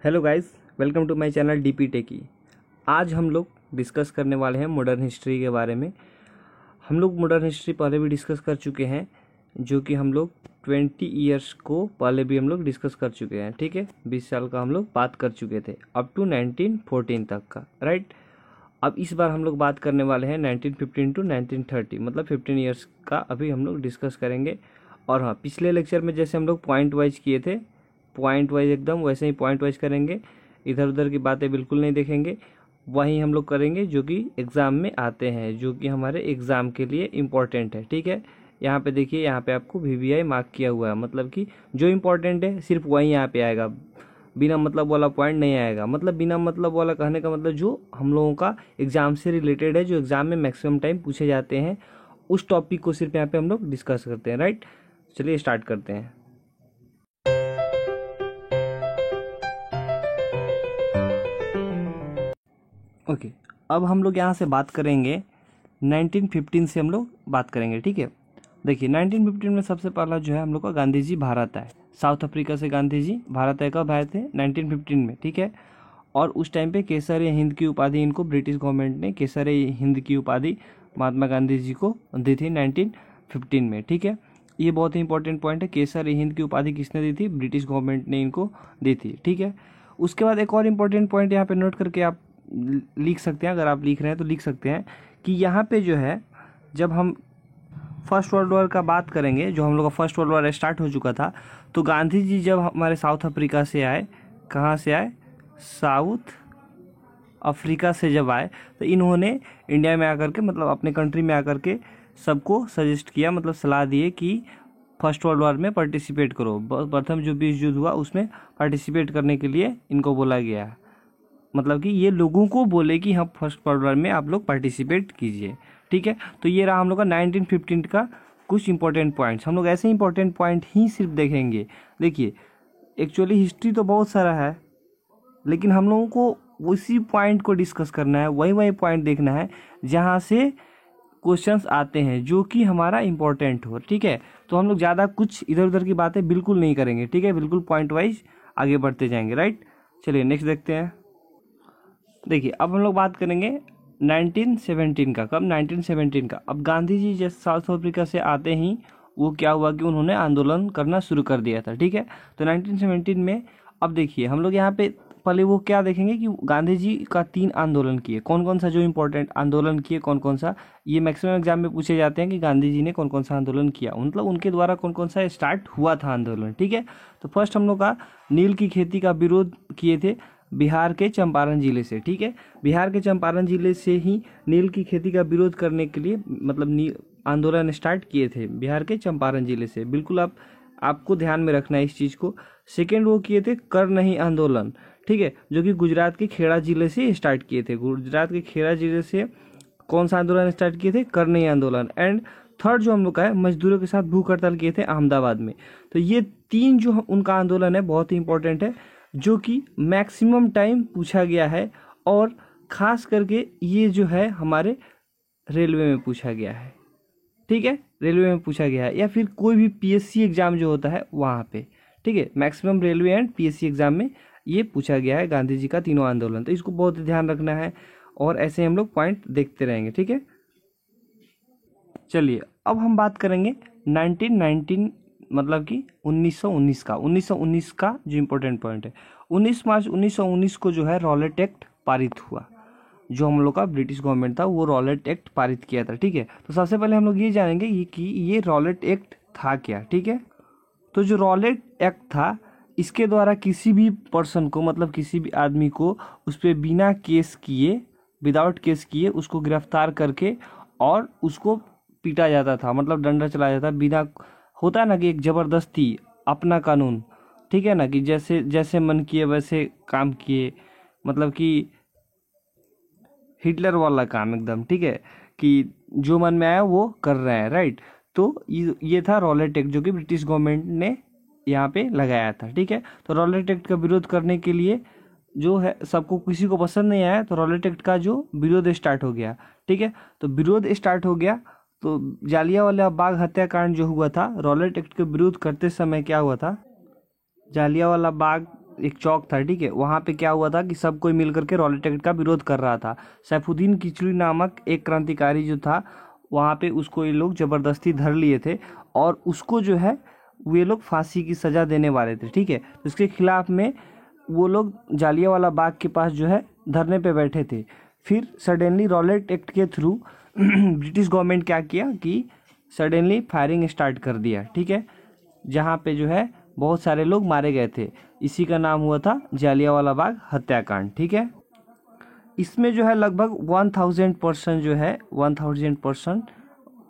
Hello guys, welcome to my channel DP Techy. आज हम लोग डिस्कस करने वाले हैं मॉडर्न हिस्ट्री के बारे में। हम लोग मॉडर्न हिस्ट्री पहले भी डिस्कस कर चुके हैं, जो कि हम लोग 20 ईयर्स को पहले भी हम लोग डिस्कस कर चुके हैं। ठीक है, 20 साल का हम लोग बात कर चुके थे, अप टू 1914 तक का, राइट। अब इस बार हम लोग बात करने वाले हैं 1915 टू 1930, मतलब 15 ईयर्स का अभी हम लोग डिस्कस करेंगे। और हाँ, पिछले लेक्चर में जैसे हम लोग पॉइंट वाइज किए थे, पॉइंट वाइज एकदम वैसे ही पॉइंट वाइज करेंगे। इधर उधर की बातें बिल्कुल नहीं देखेंगे, वही हम लोग करेंगे जो कि एग्ज़ाम में आते हैं, जो कि हमारे एग्ज़ाम के लिए इम्पोर्टेंट है। ठीक है, यहाँ पे देखिए, यहाँ पे आपको VVI मार्क किया हुआ है, मतलब कि जो इम्पोर्टेंट है सिर्फ वही यहाँ पे आएगा, बिना मतलब वाला पॉइंट नहीं आएगा। मतलब बिना मतलब वाला कहने का मतलब जो हम लोगों का एग्ज़ाम से रिलेटेड है, जो एग्ज़ाम में मैक्सिमम टाइम पूछे जाते हैं, उस टॉपिक को सिर्फ यहाँ पे हम लोग डिस्कस करते हैं, राइट। चलिए स्टार्ट करते हैं। ओके, अब हम लोग यहाँ से बात करेंगे 1915 से हम लोग बात करेंगे। ठीक है, देखिए 1915 में सबसे पहला जो है हम लोग का गांधी जी भारत आए। साउथ अफ्रीका से गांधी जी भारत आए। कब आए थे? 1915 में। ठीक है, और उस टाइम पे केसर हिंद की उपाधि इनको ब्रिटिश गवर्नमेंट ने केसर हिंद की उपाधि महात्मा गांधी जी को दी थी 1915 में। ठीक है, ये बहुत ही इंपॉर्टेंट पॉइंट है। केसर हिंद की उपाधि किसने दी थी? ब्रिटिश गवर्नमेंट ने इनको दी थी। ठीक है, उसके बाद एक और इम्पोर्टेंट पॉइंट यहाँ पे नोट करके आप लिख सकते हैं, अगर आप लिख रहे हैं तो लिख सकते हैं कि यहाँ पे जो है, जब हम फर्स्ट वर्ल्ड वॉर का बात करेंगे, जो हम लोग का फर्स्ट वर्ल्ड वॉर स्टार्ट हो चुका था, तो गांधी जी जब हमारे साउथ अफ्रीका से आए, कहाँ से आए? साउथ अफ्रीका से जब आए, तो इन्होंने इंडिया में आकर के, मतलब अपने कंट्री में आकर के सबको सजेस्ट किया, मतलब सलाह दिए कि फर्स्ट वर्ल्ड वॉर में पार्टिसिपेट करो। प्रथम जो विश्व युद्ध हुआ उसमें पार्टिसिपेट करने के लिए इनको बोला गया, मतलब कि ये लोगों को बोले कि हम फर्स्ट वर्ल्ड वॉर में आप लोग पार्टिसिपेट कीजिए। ठीक है, तो ये रहा हम लोग का 1915 का कुछ इंपॉर्टेंट पॉइंट्स। हम लोग ऐसे इंपॉर्टेंट पॉइंट ही सिर्फ देखेंगे। देखिए, एक्चुअली हिस्ट्री तो बहुत सारा है, लेकिन हम लोगों को उसी पॉइंट को डिस्कस करना है, वही पॉइंट देखना है जहाँ से क्वेश्चंस आते हैं, जो कि हमारा इंपॉर्टेंट हो। ठीक है, तो हम लोग ज़्यादा कुछ इधर उधर की बातें बिल्कुल नहीं करेंगे। ठीक है, बिल्कुल पॉइंट वाइज आगे बढ़ते जाएंगे, राइट। चलिए नेक्स्ट देखते हैं। देखिए, अब हम लोग बात करेंगे 1917 का। कब? 1917 का। अब गांधी जी जैसे साउथ अफ्रीका से आते ही वो क्या हुआ कि उन्होंने आंदोलन करना शुरू कर दिया था। ठीक है, तो 1917 में, अब देखिए हम लोग यहाँ पे पहले वो क्या देखेंगे कि गांधी जी का 3 आंदोलन किए। कौन कौन सा जो इम्पोर्टेंट आंदोलन किए, कौन कौन सा, ये मैक्सिमम एग्जाम में पूछे जाते हैं कि गांधी जी ने कौन कौन सा आंदोलन किया, मतलब उनके द्वारा कौन कौन सा स्टार्ट हुआ था आंदोलन। ठीक है, तो फर्स्ट हम लोग का नील की खेती का विरोध किए थे बिहार के चंपारण जिले से। ठीक है, बिहार के चंपारण जिले से ही नील की खेती का विरोध करने के लिए, मतलब आंदोलन स्टार्ट किए थे बिहार के चंपारण जिले से। बिल्कुल आपको ध्यान में रखना है इस चीज़ को। सेकेंड वो किए थे कर नहीं आंदोलन। ठीक है, जो कि गुजरात के खेड़ा जिले से स्टार्ट किए थे। गुजरात के खेड़ा जिले से कौन सा आंदोलन स्टार्ट किए थे? कर नहीं आंदोलन। एंड थर्ड जो हम लोग का है, मजदूरों के साथ भूख हड़ताल किए थे अहमदाबाद में। तो ये 3 जो उनका आंदोलन है बहुत ही इंपॉर्टेंट है, जो कि मैक्सिमम टाइम पूछा गया है, और ख़ास करके ये जो है हमारे रेलवे में पूछा गया है। ठीक है, रेलवे में पूछा गया है, या फिर कोई भी PSC एग्ज़ाम जो होता है वहाँ पे। ठीक है, maximum railway and PSC exam में ये पूछा गया है गांधी जी का तीनों आंदोलन। तो इसको बहुत ध्यान रखना है, और ऐसे हम लोग पॉइंट देखते रहेंगे। ठीक है, चलिए अब हम बात करेंगे 1919, मतलब कि 1919 का। 1919 का जो इम्पोर्टेंट पॉइंट है, 19 मार्च 1919 को जो है रॉलेट एक्ट पारित हुआ। जो हम लोग का ब्रिटिश गवर्नमेंट था वो रॉलेट एक्ट पारित किया था। ठीक है, तो सबसे पहले हम लोग ये जानेंगे कि ये रॉलेट एक्ट था क्या। ठीक है, तो जो रॉलेट एक्ट था, इसके द्वारा किसी भी पर्सन को, मतलब किसी भी आदमी को, उस पर बिना केस किए, विदाउट केस किए उसको गिरफ्तार करके और उसको पीटा जाता था, मतलब डंडा चलाया जाता, बिना, होता है ना कि एक ज़बरदस्ती, अपना कानून। ठीक है ना, कि जैसे जैसे मन किए वैसे काम किए, मतलब कि हिटलर वाला काम एकदम। ठीक है, कि जो मन में आया वो कर रहे हैं, राइट। तो ये था रॉलेट एक्ट, जो कि ब्रिटिश गवर्नमेंट ने यहाँ पे लगाया था। ठीक है, तो रॉलेट एक्ट का विरोध करने के लिए जो है, सबको किसी को पसंद नहीं आया, तो रॉलेट एक्ट का जो विरोध स्टार्ट हो गया। ठीक है, तो विरोध स्टार्ट हो गया, तो जालियांवाला बाग हत्याकांड जो हुआ था, रॉलेट एक्ट के विरोध करते समय क्या हुआ था? जालियांवाला बाग एक चौक था, ठीक है, वहाँ पे क्या हुआ था कि सब कोई मिल करके रॉलेट एक्ट का विरोध कर रहा था। सैफुद्दीन किचलुई नामक एक क्रांतिकारी जो था, वहाँ पे उसको ये लोग ज़बरदस्ती धर लिए थे और उसको जो है वे लोग फांसी की सज़ा देने वाले थे, ठीक है। तो इसके खिलाफ में वो लोग जालियांवाला बाग के पास जो है धरने पे बैठे थे। फिर सडनली रॉलेट एक्ट के थ्रू ब्रिटिश गवर्नमेंट क्या किया कि सडनली फायरिंग स्टार्ट कर दिया, ठीक है, जहाँ पे जो है बहुत सारे लोग मारे गए थे। इसी का नाम हुआ था जालियांवाला बाग हत्याकांड, ठीक है। इसमें जो है लगभग 1000% जो है 1000%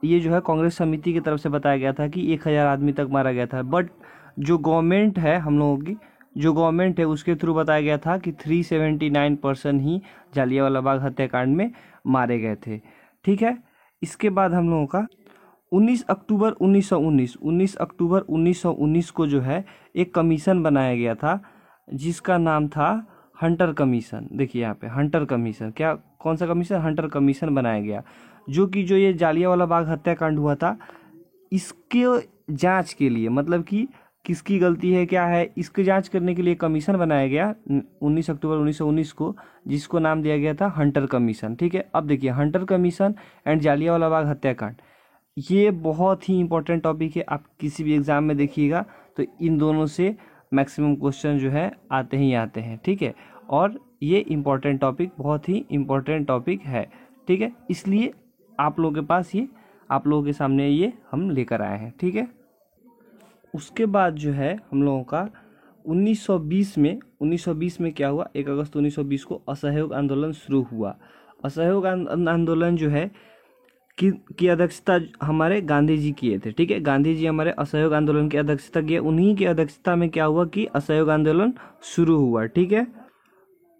ये जो है कांग्रेस समिति की तरफ से बताया गया था कि 1000 आदमी तक मारा गया था। बट जो गवर्नमेंट है, हम लोगों की जो गवर्नमेंट है, उसके थ्रू बताया गया था कि 379% ही जालियांवाला बाग हत्याकांड में मारे गए थे, ठीक है। इसके बाद हम लोगों का 19 अक्टूबर 1919 को जो है एक कमीशन बनाया गया था जिसका नाम था हंटर कमीशन। देखिए यहाँ पे हंटर कमीशन, क्या कौन सा कमीशन? हंटर कमीशन बनाया गया, जो कि जो ये जालियांवाला बाग हत्याकांड हुआ था इसके जांच के लिए, मतलब कि किसकी गलती है क्या है, इसकी जांच करने के लिए कमीशन बनाया गया 19 अक्टूबर 1919 को, जिसको नाम दिया गया था हंटर कमीशन, ठीक है। अब देखिए Hunter commission and Jallianwala Bagh हत्याकांड, ये बहुत ही इंपॉर्टेंट टॉपिक है। आप किसी भी एग्जाम में देखिएगा तो इन दोनों से मैक्सिमम क्वेश्चन जो है आते ही आते हैं, ठीक है। और ये इम्पॉर्टेंट टॉपिक, बहुत ही इम्पॉर्टेंट टॉपिक है, ठीक है। इसलिए आप लोगों के पास ये, आप लोगों के सामने ये हम लेकर आए हैं, ठीक है। उसके बाद जो है हम लोगों का 1920 में क्या हुआ, 1 अगस्त 1920 को असहयोग आंदोलन शुरू हुआ। असहयोग आंदोलन जो है की अध्यक्षता हमारे गांधी जी किए थे, ठीक है। गांधी जी हमारे असहयोग आंदोलन की अध्यक्षता किए, उन्हीं की अध्यक्षता में क्या हुआ कि असहयोग आंदोलन शुरू हुआ, ठीक है।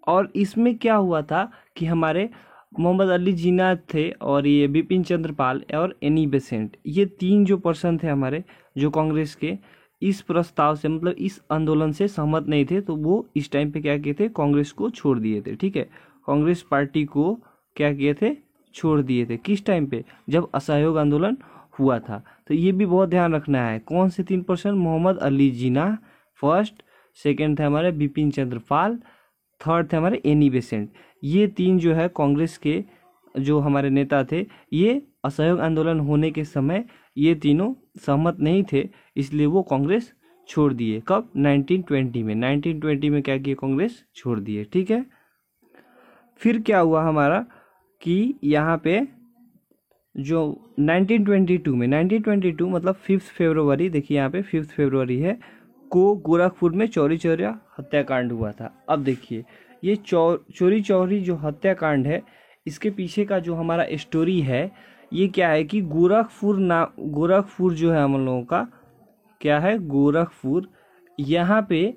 और इसमें क्या हुआ था कि हमारे मोहम्मद अली जिन्ना थे और ये बिपिन चंद्र पाल और एनी बेसेंट, ये 3 जो पर्सन थे हमारे जो कांग्रेस के, इस प्रस्ताव से, मतलब इस आंदोलन से सहमत नहीं थे, तो वो इस टाइम पे क्या किए थे, कांग्रेस को छोड़ दिए थे, ठीक है। कांग्रेस पार्टी को क्या किए थे, छोड़ दिए थे। किस टाइम पे? जब असहयोग आंदोलन हुआ था। तो ये भी बहुत ध्यान रखना है, कौन से 3%? मोहम्मद अली जिन्ना फर्स्ट, सेकेंड थे हमारे बिपिन चंद्र पाल, थर्ड थे हमारे एनी बेसेंट। ये 3 जो है कांग्रेस के जो हमारे नेता थे, ये असहयोग आंदोलन होने के समय ये तीनों सहमत नहीं थे, इसलिए वो कांग्रेस छोड़ दिए। कब? 1920 में। 1920 में क्या किए, कांग्रेस छोड़ दिए, ठीक है। फिर क्या हुआ हमारा कि यहाँ पे जो 1922 मतलब 5 फरवरी, देखिए यहाँ पे 5 फरवरी है को गोरखपुर में चौरी चौरा हत्याकांड हुआ था। अब देखिए ये चौरी चौरी जो हत्याकांड है, इसके पीछे का जो हमारा स्टोरी है, ये क्या है कि गोरखपुर जो है हम लोगों का क्या है, गोरखपुर, यहाँ पे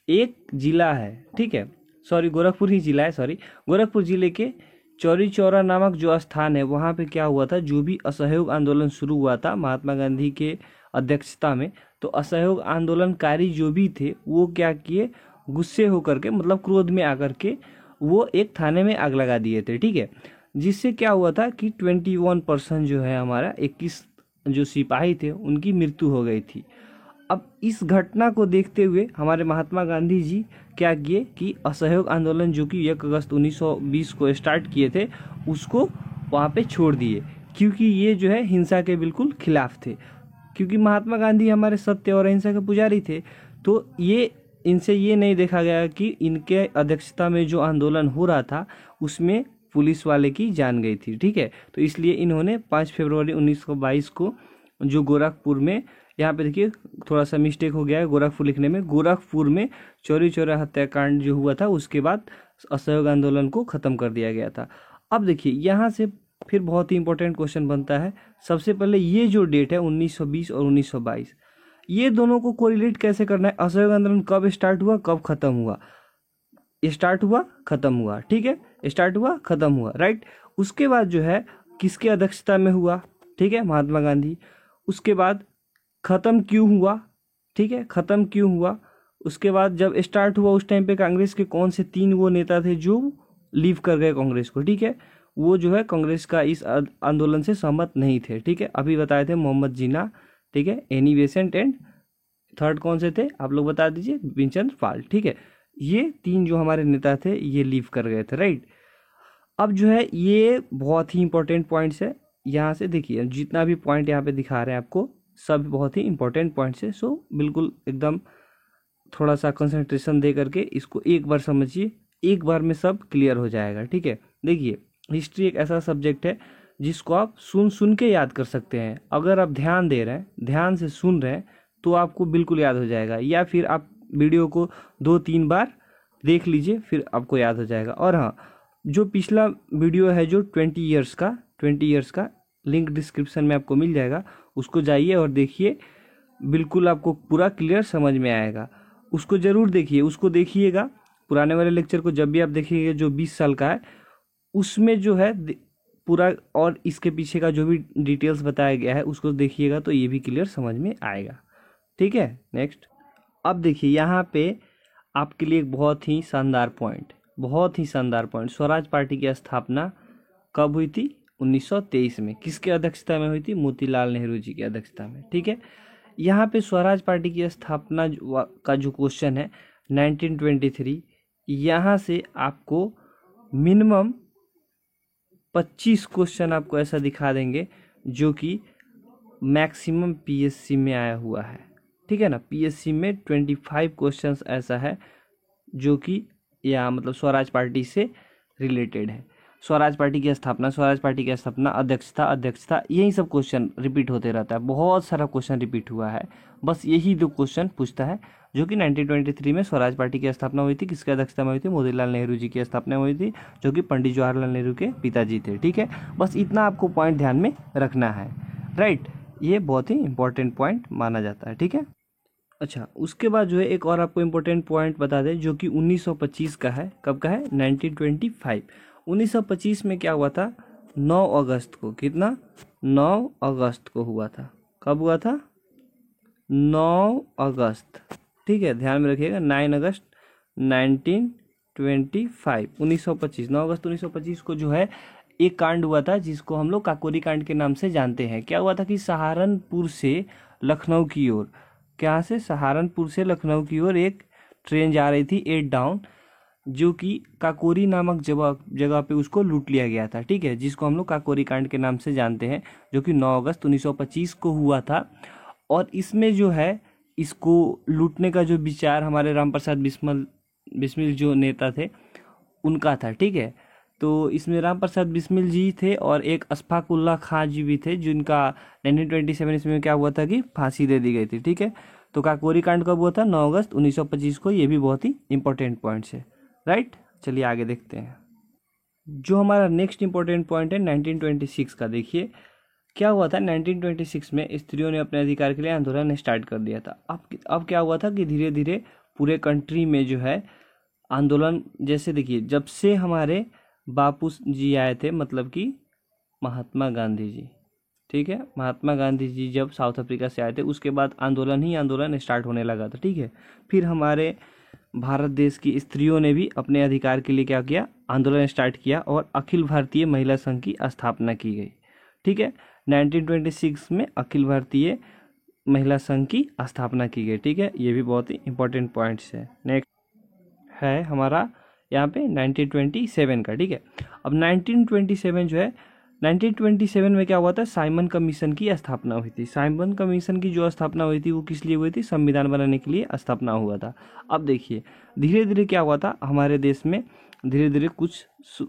एक जिला है, ठीक है, सॉरी गोरखपुर ही जिला है, सॉरी गोरखपुर जिले के चौरी चौरा नामक जो स्थान है, वहाँ पे क्या हुआ था, जो भी असहयोग आंदोलन शुरू हुआ था महात्मा गांधी के अध्यक्षता में, तो असहयोग आंदोलनकारी जो भी थे वो क्या किए, गुस्से होकर के, मतलब क्रोध में आकर के वो एक थाने में आग लगा दिए थे, ठीक है। जिससे क्या हुआ था कि 21% जो है हमारा 21 जो सिपाही थे उनकी मृत्यु हो गई थी। अब इस घटना को देखते हुए हमारे महात्मा गांधी जी क्या किए कि असहयोग आंदोलन जो कि 1 अगस्त 1920 को स्टार्ट किए थे, उसको वहाँ पे छोड़ दिए, क्योंकि ये जो है हिंसा के बिल्कुल खिलाफ थे। क्योंकि महात्मा गांधी हमारे सत्य और अहिंसा के पुजारी थे, तो ये इनसे ये नहीं देखा गया कि इनके अध्यक्षता में जो आंदोलन हो रहा था उसमें पुलिस वाले की जान गई थी, ठीक है। तो इसलिए इन्होंने 5 फरवरी 1922 को जो गोरखपुर में, यहाँ पे देखिए थोड़ा सा मिस्टेक हो गया है गोरखपुर लिखने में, गोरखपुर में चौरी चौरा हत्याकांड जो हुआ था उसके बाद असहयोग आंदोलन को ख़त्म कर दिया गया था। अब देखिए यहाँ से फिर बहुत ही इंपॉर्टेंट क्वेश्चन बनता है। सबसे पहले ये जो डेट है 1920 और 1922, ये दोनों को कोरिलेट कैसे करना है? असहयोग आंदोलन कब स्टार्ट हुआ, कब खत्म हुआ? स्टार्ट हुआ, खत्म हुआ, ठीक है, स्टार्ट हुआ, खत्म हुआ, राइट। उसके बाद जो है किसके अध्यक्षता में हुआ, ठीक है, महात्मा गांधी। उसके बाद खत्म क्यों हुआ, ठीक है, खत्म क्यों हुआ? उसके बाद जब स्टार्ट हुआ उस टाइम पे कांग्रेस के कौन से 3 वो नेता थे जो लीव कर गए कांग्रेस को, ठीक है, वो जो है कांग्रेस का इस आंदोलन से सहमत नहीं थे, ठीक है। अभी बताए थे मोहम्मद जिन्ना, ठीक है, एनी बेसेंट, एंड थर्ड कौन से थे आप लोग बता दीजिए, बिपिन चंद्र पाल, ठीक है। ये 3 जो हमारे नेता थे ये लीव कर गए थे, राइट। अब जो है ये बहुत ही इंपॉर्टेंट पॉइंट्स है, यहाँ से देखिए जितना भी पॉइंट यहाँ पे दिखा रहे हैं आपको सब बहुत ही इंपॉर्टेंट पॉइंट्स है। सो बिल्कुल एकदम थोड़ा सा कंसंट्रेशन दे करके इसको एक बार समझिए, एक बार में सब क्लियर हो जाएगा, ठीक है। देखिए हिस्ट्री एक ऐसा सब्जेक्ट है जिसको आप सुन सुन के याद कर सकते हैं। अगर आप ध्यान दे रहे हैं, ध्यान से सुन रहे हैं तो आपको बिल्कुल याद हो जाएगा, या फिर आप वीडियो को 2-3 बार देख लीजिए फिर आपको याद हो जाएगा। और हाँ, जो पिछला वीडियो है जो 20 ईयर्स का लिंक डिस्क्रिप्शन में आपको मिल जाएगा, उसको जाइए और देखिए, बिल्कुल आपको पूरा क्लियर समझ में आएगा। उसको ज़रूर देखिए, उसको देखिएगा। पुराने वाले लेक्चर को जब भी आप देखिएगा जो 20 साल का है उसमें जो है पूरा और इसके पीछे का जो भी डिटेल्स बताया गया है उसको देखिएगा तो ये भी क्लियर समझ में आएगा, ठीक है। नेक्स्ट, अब देखिए यहाँ पे आपके लिए एक बहुत ही शानदार पॉइंट, स्वराज पार्टी की स्थापना कब हुई थी? 1923 में। किसके अध्यक्षता में हुई थी? मोतीलाल नेहरू जी की अध्यक्षता में, ठीक है। यहाँ पे स्वराज पार्टी की स्थापना का जो क्वेश्चन है 1923, यहाँ से आपको मिनिमम 25 क्वेश्चन आपको ऐसा दिखा देंगे जो कि मैक्सिमम पीएससी में आया हुआ है, ठीक है ना। पीएससी में 25 क्वेश्चंस ऐसा है जो कि या मतलब स्वराज पार्टी से रिलेटेड है। स्वराज पार्टी की स्थापना, अध्यक्षता, यही सब क्वेश्चन रिपीट होते रहता है। बहुत सारा क्वेश्चन रिपीट हुआ है, बस यही 2 क्वेश्चन पूछता है जो कि 1923 में स्वराज पार्टी की स्थापना हुई थी। किसके अध्यक्षता में हुई थी? मोतीलाल नेहरू जी की स्थापना हुई थी, जो कि पंडित जवाहरलाल नेहरू के पिताजी थे, ठीक है। बस इतना आपको पॉइंट ध्यान में रखना है, राइट। ये बहुत ही इंपॉर्टेंट पॉइंट माना जाता है, ठीक है। अच्छा, उसके बाद जो है एक और आपको इम्पोर्टेंट पॉइंट बता दें जो कि 1925 का है। कब का है? 1925। 1925 में क्या हुआ था? 9 अगस्त को। कितना? 9 अगस्त को हुआ था। कब हुआ था? 9 अगस्त, ठीक है, ध्यान में रखिएगा। 9 अगस्त 1925, 1925, 9 अगस्त 1925 को जो है एक कांड हुआ था जिसको हम लोग काकोरी कांड के नाम से जानते हैं। क्या हुआ था कि सहारनपुर से लखनऊ की ओर, क्या से? सहारनपुर से लखनऊ की ओर एक ट्रेन जा रही थी 8 डाउन, जो कि काकोरी नामक जगह पे उसको लूट लिया गया था, ठीक है, जिसको हम लोग काकोरी कांड के नाम से जानते हैं, जो कि 9 अगस्त 1925 को हुआ था। और इसमें जो है इसको लूटने का जो विचार हमारे राम प्रसाद बिस्मिल जो नेता थे उनका था, ठीक है। तो इसमें राम प्रसाद बिस्मिल जी थे और एक अशफाक उल्लाह खां जी भी थे, जिनका 1927 इसमें क्या हुआ था कि फांसी दे दी गई थी, ठीक है। तो काकोरी कांड कब हुआ था? 9 अगस्त 1925 को। ये भी बहुत ही इंपॉर्टेंट पॉइंट्स है, राइट। चलिए आगे देखते हैं। जो हमारा नेक्स्ट इंपॉर्टेंट पॉइंट है 1926 का, देखिए क्या हुआ था। 1926 में स्त्रियों ने अपने अधिकार के लिए आंदोलन स्टार्ट कर दिया था। अब क्या हुआ था कि धीरे धीरे पूरे कंट्री में जो है आंदोलन, जैसे देखिए जब से हमारे बापू जी आए थे, मतलब कि महात्मा गांधी जी, ठीक है, महात्मा गांधी जी जब साउथ अफ्रीका से आए थे उसके बाद आंदोलन स्टार्ट होने लगा था, ठीक है। फिर हमारे भारत देश की स्त्रियों ने भी अपने अधिकार के लिए क्या किया? आंदोलन स्टार्ट किया और अखिल भारतीय महिला संघ की स्थापना की गई, ठीक है। 1926 में अखिल भारतीय महिला संघ की स्थापना की गई, ठीक है। ये भी बहुत ही इंपॉर्टेंट पॉइंट्स है। नेक्स्ट है हमारा यहाँ पे 1927 का, ठीक है। अब 1927 जो है, 1927 में क्या हुआ था? साइमन कमीशन की स्थापना हुई थी। साइमन कमीशन की जो स्थापना हुई थी वो किस लिए हुई थी? संविधान बनाने के लिए स्थापना हुआ था। अब देखिए धीरे धीरे क्या हुआ था, हमारे देश में धीरे धीरे कुछ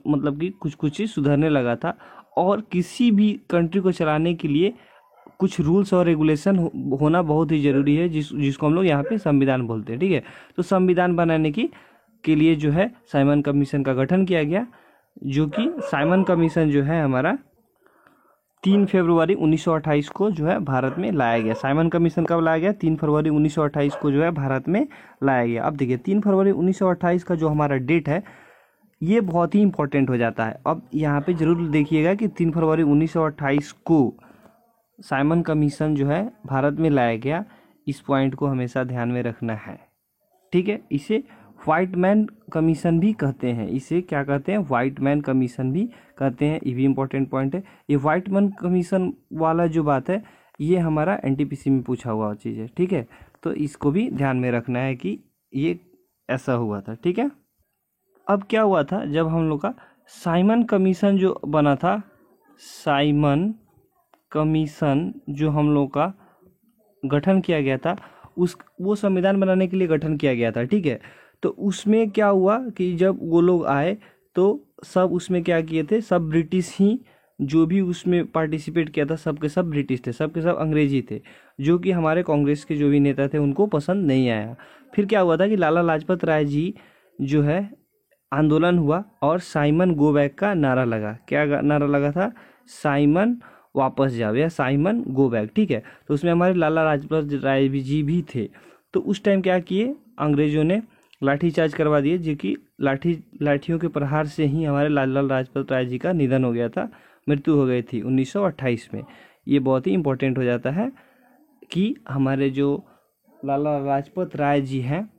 मतलब कि कुछ चीज़ सुधरने लगा था, और किसी भी कंट्री को चलाने के लिए कुछ रूल्स और रेगुलेशन होना बहुत ही ज़रूरी है, जिसको हम लोग यहाँ पे संविधान बोलते हैं, ठीक है। तो संविधान बनाने के लिए जो है साइमन कमीशन का गठन किया गया, जो कि साइमन कमीशन जो है हमारा 3 फरवरी 1928 को जो है भारत में लाया गया। साइमन कमीशन कब लाया गया? 3 फरवरी 1928 को जो है भारत में लाया गया। अब देखिए 3 फरवरी 1928 का जो हमारा डेट है ये बहुत ही इंपॉर्टेंट हो जाता है। अब यहाँ पे जरूर देखिएगा कि 3 फरवरी 1928 को साइमन कमीशन जो है भारत में लाया गया। इस पॉइंट को हमेशा ध्यान में रखना है, ठीक है। इसे व्हाइट मैन कमीशन भी कहते हैं। इसे क्या कहते हैं? व्हाइट मैन कमीशन भी कहते हैं। ये भी इंपॉर्टेंट पॉइंट है। ये व्हाइट मैन कमीशन वाला जो बात है ये हमारा एनटीपीसी में पूछा हुआ चीज़ है, ठीक है। तो इसको भी ध्यान में रखना है कि ये ऐसा हुआ था, ठीक है। अब क्या हुआ था, जब हम लोग का साइमन कमीशन जो बना था, साइमन कमीशन जो हम लोग का गठन किया गया था, उस वो संविधान बनाने के लिए गठन किया गया था, ठीक है। तो उसमें क्या हुआ कि जब वो लोग आए तो सब उसमें क्या किए थे, सब ब्रिटिश ही, जो भी उसमें पार्टिसिपेट किया था सब के सब ब्रिटिश थे, सब के सब अंग्रेजी थे, जो कि हमारे कांग्रेस के जो भी नेता थे उनको पसंद नहीं आया। फिर क्या हुआ था कि लाला लाजपत राय जी जो है आंदोलन हुआ और साइमन गो बैक का नारा लगा। क्या नारा लगा था? साइमन वापस जाओ या साइमन गो बैक, ठीक है। तो उसमें हमारे लाला लाजपत राय जी भी थे। तो उस टाइम क्या किए अंग्रेजों ने, लाठीचार्ज करवा दिए, जो कि लाठियों के प्रहार से ही हमारे लाला लाजपत राय जी का निधन हो गया था, मृत्यु हो गई थी 1928 में। ये बहुत ही इम्पोर्टेंट हो जाता है कि हमारे जो लाला लाजपत राय जी हैं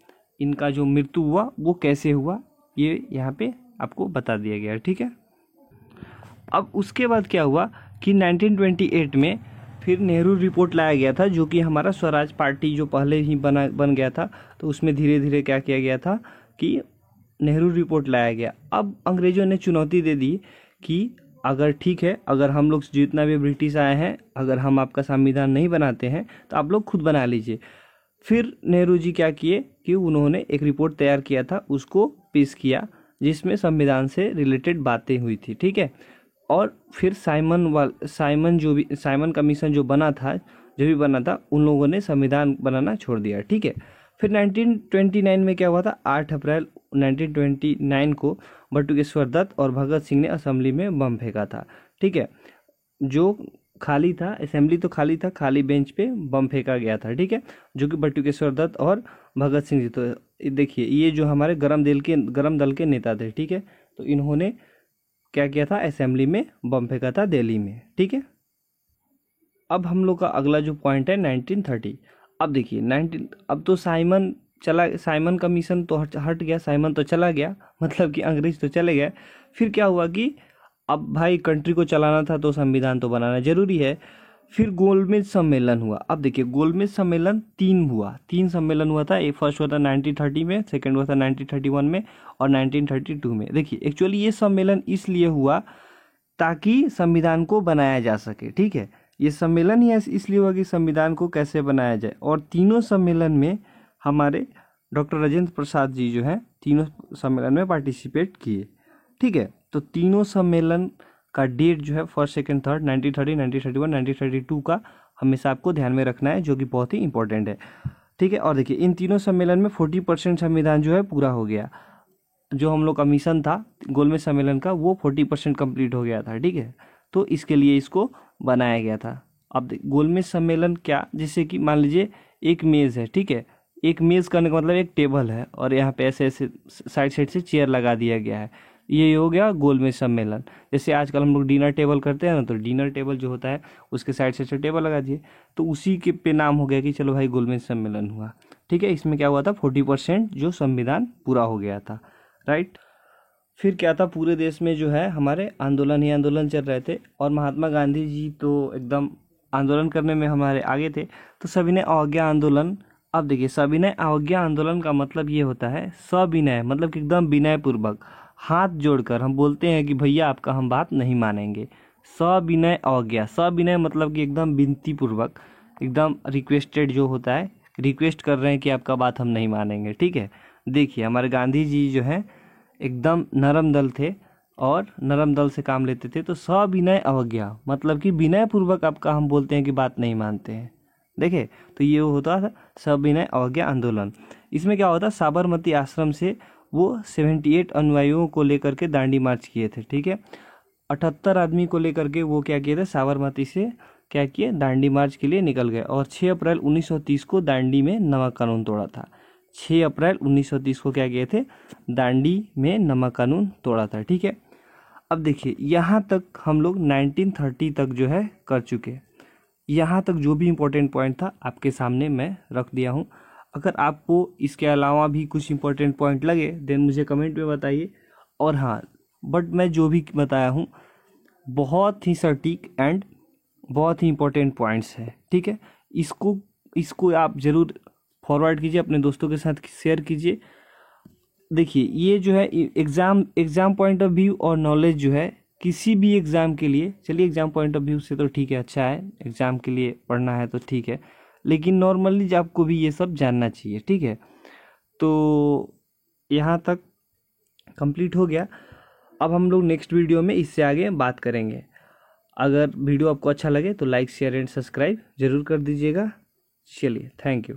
इनका जो मृत्यु हुआ वो कैसे हुआ, ये यहाँ पे आपको बता दिया गया है, ठीक है। अब उसके बाद क्या हुआ कि 1928 में फिर नेहरू रिपोर्ट लाया गया था, जो कि हमारा स्वराज पार्टी जो पहले ही बन गया था, तो उसमें धीरे धीरे क्या किया गया था कि नेहरू रिपोर्ट लाया गया। अब अंग्रेजों ने चुनौती दे दी कि अगर ठीक है, अगर हम लोग जितना भी ब्रिटिश आए हैं, अगर हम आपका संविधान नहीं बनाते हैं तो आप लोग खुद बना लीजिए। फिर नेहरू जी क्या किए कि उन्होंने एक रिपोर्ट तैयार किया था, उसको पेश किया, जिसमें संविधान से रिलेटेड बातें हुई थी, ठीक है। और फिर साइमन कमीशन जो भी बना था, उन लोगों ने संविधान बनाना छोड़ दिया, ठीक है। फिर 1929 में क्या हुआ था, 8 अप्रैल 1929 को बटुकेश्वर दत्त और भगत सिंह ने असेंबली में बम फेंका था, ठीक है। जो खाली था, असेंबली तो खाली था, खाली बेंच पे बम फेंका गया था, ठीक है, जो कि बटुकेश्वर दत्त और भगत सिंह जी। तो देखिए ये जो हमारे गरम दल के नेता थे, ठीक है। तो इन्होंने क्या किया था, असेंबली में बम फेंका था दिल्ली में, ठीक है। अब हम लोग का अगला जो पॉइंट है 1930। अब देखिए अब तो साइमन कमीशन तो हट गया, साइमन तो चला गया, मतलब कि अंग्रेज तो चले गए। फिर क्या हुआ कि अब भाई कंट्री को चलाना था तो संविधान तो बनाना जरूरी है। फिर गोलमेज सम्मेलन हुआ। अब देखिए गोलमेज सम्मेलन तीन सम्मेलन हुआ था। एक फर्स्ट हुआ था 1930 में, सेकंड हुआ था 1931 में और 1932 में। देखिए एक्चुअली ये सम्मेलन इसलिए हुआ ताकि संविधान को बनाया जा सके, ठीक है। ये सम्मेलन ही इसलिए हुआ कि संविधान को कैसे बनाया जाए। और तीनों सम्मेलन में हमारे डॉक्टर राजेंद्र प्रसाद जी जो हैं तीनों सम्मेलन में पार्टिसिपेट किए, ठीक है। तो तीनों सम्मेलन का डेट जो है फर्स्ट सेकंड थर्ड 1930 1931 1932 का हमेशा आपको ध्यान में रखना है, जो कि बहुत ही इंपॉर्टेंट है, ठीक है। और देखिए इन तीनों सम्मेलन में 40% संविधान जो है पूरा हो गया। जो हम लोग का मिशन था गोलमेज सम्मेलन का वो 40% कंप्लीट हो गया था, ठीक है। तो इसके लिए इसको बनाया गया था। अब गोलमेज सम्मेलन क्या, जैसे कि मान लीजिए एक मेज़ है, ठीक है। एक मेज़ करने का मतलब एक टेबल है और यहाँ पे ऐसे ऐसे साइड साइड से चेयर लगा दिया गया है, ये हो गया गोलमेज सम्मेलन। जैसे आजकल हम लोग डिनर टेबल करते हैं ना, तो डिनर टेबल जो होता है उसके साइड से टेबल लगा दिए, तो उसी के पे नाम हो गया कि चलो भाई गोलमेज सम्मेलन हुआ, ठीक है। इसमें क्या हुआ था 40% जो संविधान पूरा हो गया था, राइट। फिर क्या था, पूरे देश में जो है हमारे आंदोलन ही आंदोलन चल रहे थे और महात्मा गांधी जी तो एकदम आंदोलन करने में हमारे आगे थे। तो सविनय अवज्ञा आंदोलन। अब देखिए सविनय अवज्ञा आंदोलन का मतलब ये होता है सविनय, मतलब कि एकदम विनय पूर्वक हाथ जोड़कर हम बोलते हैं कि भैया आपका हम बात नहीं मानेंगे। सविनय अवज्ञा, सविनय मतलब कि एकदम विनती पूर्वक, एकदम रिक्वेस्टेड जो होता है, रिक्वेस्ट कर रहे हैं कि आपका बात हम नहीं मानेंगे, ठीक है। देखिए हमारे गांधी जी जो है एकदम नरम दल थे और नरम दल से काम लेते थे। तो सविनय अवज्ञा मतलब कि विनय पूर्वक आपका हम बोलते हैं कि बात नहीं मानते हैं, देखे। तो ये होता था सविनय अवज्ञा आंदोलन। इसमें क्या होता, साबरमती आश्रम से वो 78 अनुयायियों को लेकर के दांडी मार्च किए थे, ठीक है। 78 आदमी को लेकर के वो क्या किए थे, साबरमती से क्या किए, दांडी मार्च के लिए निकल गए। और 6 अप्रैल 1930 को दांडी में नमक कानून तोड़ा था। 6 अप्रैल 1930 को क्या किए थे, दांडी में नमक कानून तोड़ा था, ठीक है। अब देखिए यहाँ तक हम लोग 1930 तक जो है कर चुके। यहाँ तक जो भी इम्पोर्टेंट पॉइंट था आपके सामने मैं रख दिया हूँ। अगर आपको इसके अलावा भी कुछ इम्पोर्टेंट पॉइंट लगे देन मुझे कमेंट में बताइए। और हाँ, बट मैं जो भी बताया हूँ बहुत ही सटीक एंड बहुत ही इम्पोर्टेंट पॉइंट्स है, ठीक है। इसको आप ज़रूर फॉरवर्ड कीजिए, अपने दोस्तों के साथ शेयर कीजिए। देखिए ये जो है एग्ज़ाम पॉइंट ऑफ व्यू और नॉलेज जो है किसी भी एग्ज़ाम के लिए, चलिए एग्ज़ाम पॉइंट ऑफ व्यू से तो ठीक है, अच्छा है, एग्ज़ाम के लिए पढ़ना है तो ठीक है, लेकिन नॉर्मली आपको भी ये सब जानना चाहिए, ठीक है। तो यहाँ तक कंप्लीट हो गया। अब हम लोग नेक्स्ट वीडियो में इससे आगे बात करेंगे। अगर वीडियो आपको अच्छा लगे तो लाइक शेयर एंड सब्सक्राइब ज़रूर कर दीजिएगा। चलिए, थैंक यू।